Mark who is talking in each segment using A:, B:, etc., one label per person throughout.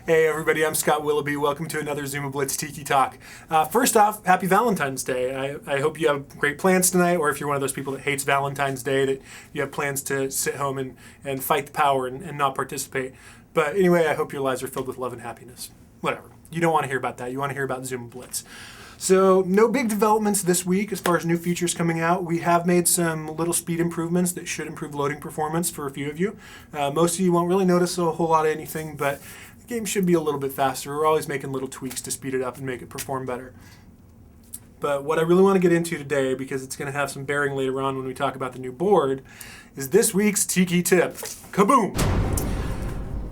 A: Hey everybody, I'm Scott Willoughby. Welcome to another Zuma Blitz Tiki Talk. First off, happy Valentine's Day. I hope you have great plans tonight, or if you're one of those people that hates Valentine's Day, that you have plans to sit home and fight the power and not participate. But anyway, I hope your lives are filled with love and happiness. Whatever. You don't want to hear about that. You want to hear about Zuma Blitz. So no big developments this week as far as new features coming out. We have made some little speed improvements that should improve loading performance for a few of you. Most of you won't really notice a whole lot of anything, but the game should be a little bit faster. We're always making little tweaks to speed it up and make it perform better. But what I really want to get into today, because it's going to have some bearing later on when we talk about the new board, is this week's Tiki tip. Kaboom!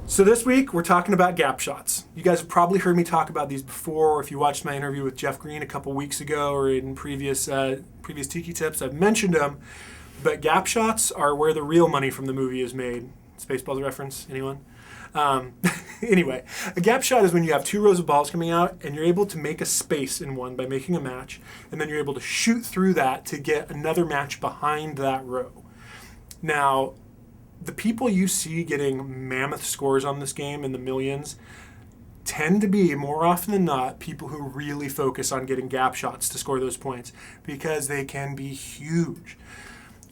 A: So this week, we're talking about gap shots. You guys have probably heard me talk about these before, or if you watched my interview with Jeff Green a couple weeks ago, or in previous Tiki tips, I've mentioned them. But gap shots are where the real money from the movie is made. Spaceballs reference, anyone? Anyway, a gap shot is when you have two rows of balls coming out, and you're able to make a space in one by making a match, and then you're able to shoot through that to get another match behind that row. Now, the people you see getting mammoth scores on this game in the millions tend to be, more often than not, people who really focus on getting gap shots to score those points, because they can be huge.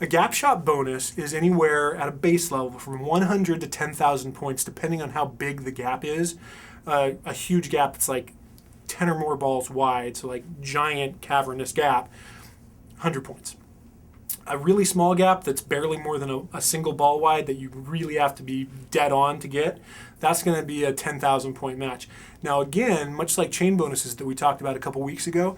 A: A gap shot bonus is anywhere at a base level from 100 to 10,000 points, depending on how big the gap is. A huge gap that's like 10 or more balls wide, so like giant cavernous gap, 100 points. A really small gap that's barely more than a single ball wide that you really have to be dead on to get, that's going to be a 10,000 point match. Now again, much like chain bonuses that we talked about a couple weeks ago,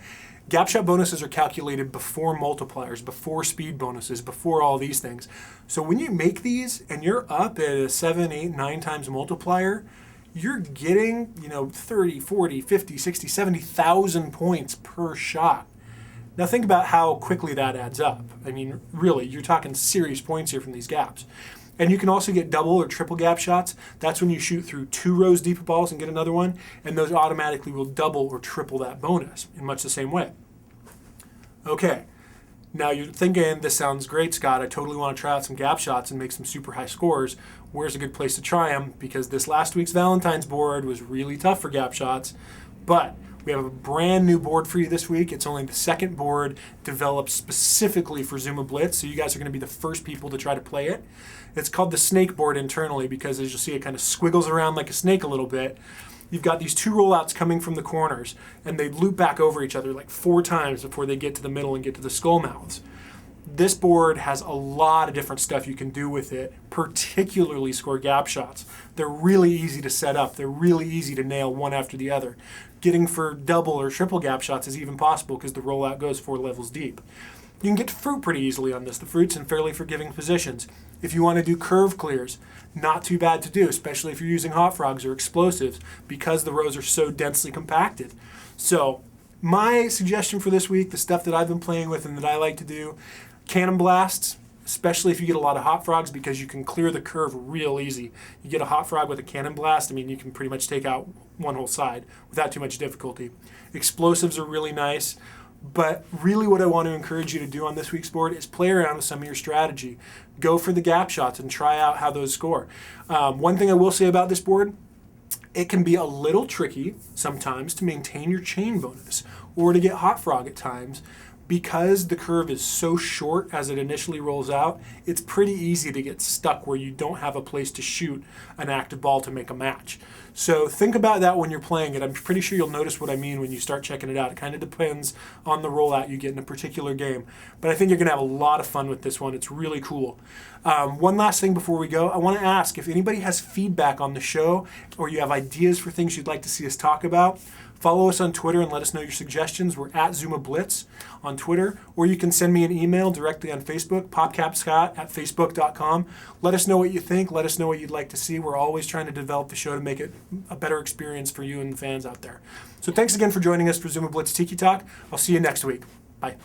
A: gap shot bonuses are calculated before multipliers, before speed bonuses, before all these things. So when you make these and you're up at a 7, 8, 9 times multiplier, you're getting 30, 40, 50, 60, 70,000 points per shot. Now think about how quickly that adds up. I mean, really, you're talking serious points here from these gaps. And you can also get double or triple gap shots. That's when you shoot through 2 rows deep of balls and get another one, and those automatically will double or triple that bonus in much the same way. Okay, now you're thinking, this sounds great, Scott. I totally want to try out some gap shots and make some super high scores. Where's a good place to try them? Because this last week's Valentine's board was really tough for gap shots, but we have a brand new board for you this week. It's only the second board developed specifically for Zuma Blitz, so you guys are going to be the first people to try to play it. It's called the snake board internally because, as you'll see, it kind of squiggles around like a snake a little bit. You've got these 2 rollouts coming from the corners, and they loop back over each other like 4 times before they get to the middle and get to the skull mouths. This board has a lot of different stuff you can do with it, particularly score gap shots. They're really easy to set up. They're really easy to nail one after the other. Getting for double or triple gap shots is even possible because the rollout goes 4 levels deep. You can get to fruit pretty easily on this. The fruit's in fairly forgiving positions. If you want to do curve clears, not too bad to do, especially if you're using hot frogs or explosives, because the rows are so densely compacted. So my suggestion for this week, the stuff that I've been playing with and that I like to do, cannon blasts, especially if you get a lot of hot frogs, because you can clear the curve real easy. You get a hot frog with a cannon blast, I mean, you can pretty much take out one whole side without too much difficulty. Explosives are really nice, but really what I want to encourage you to do on this week's board is play around with some of your strategy. Go for the gap shots and try out how those score. One thing I will say about this board, it can be a little tricky sometimes to maintain your chain bonus or to get hot frog at times. Because the curve is so short as it initially rolls out, it's pretty easy to get stuck where you don't have a place to shoot an active ball to make a match. So think about that when you're playing it. I'm pretty sure you'll notice what I mean when you start checking it out. It kind of depends on the rollout you get in a particular game. But I think you're going to have a lot of fun with this one. It's really cool. One last thing before we go, I want to ask if anybody has feedback on the show or you have ideas for things you'd like to see us talk about. Follow us on Twitter and let us know your suggestions. We're at Zuma Blitz on Twitter, or you can send me an email directly on Facebook, popcapscott@facebook.com. Let us know what you think. Let us know what you'd like to see. We're always trying to develop the show to make it a better experience for you and the fans out there. So thanks again for joining us for Zuma Blitz Tiki Talk. I'll see you next week. Bye.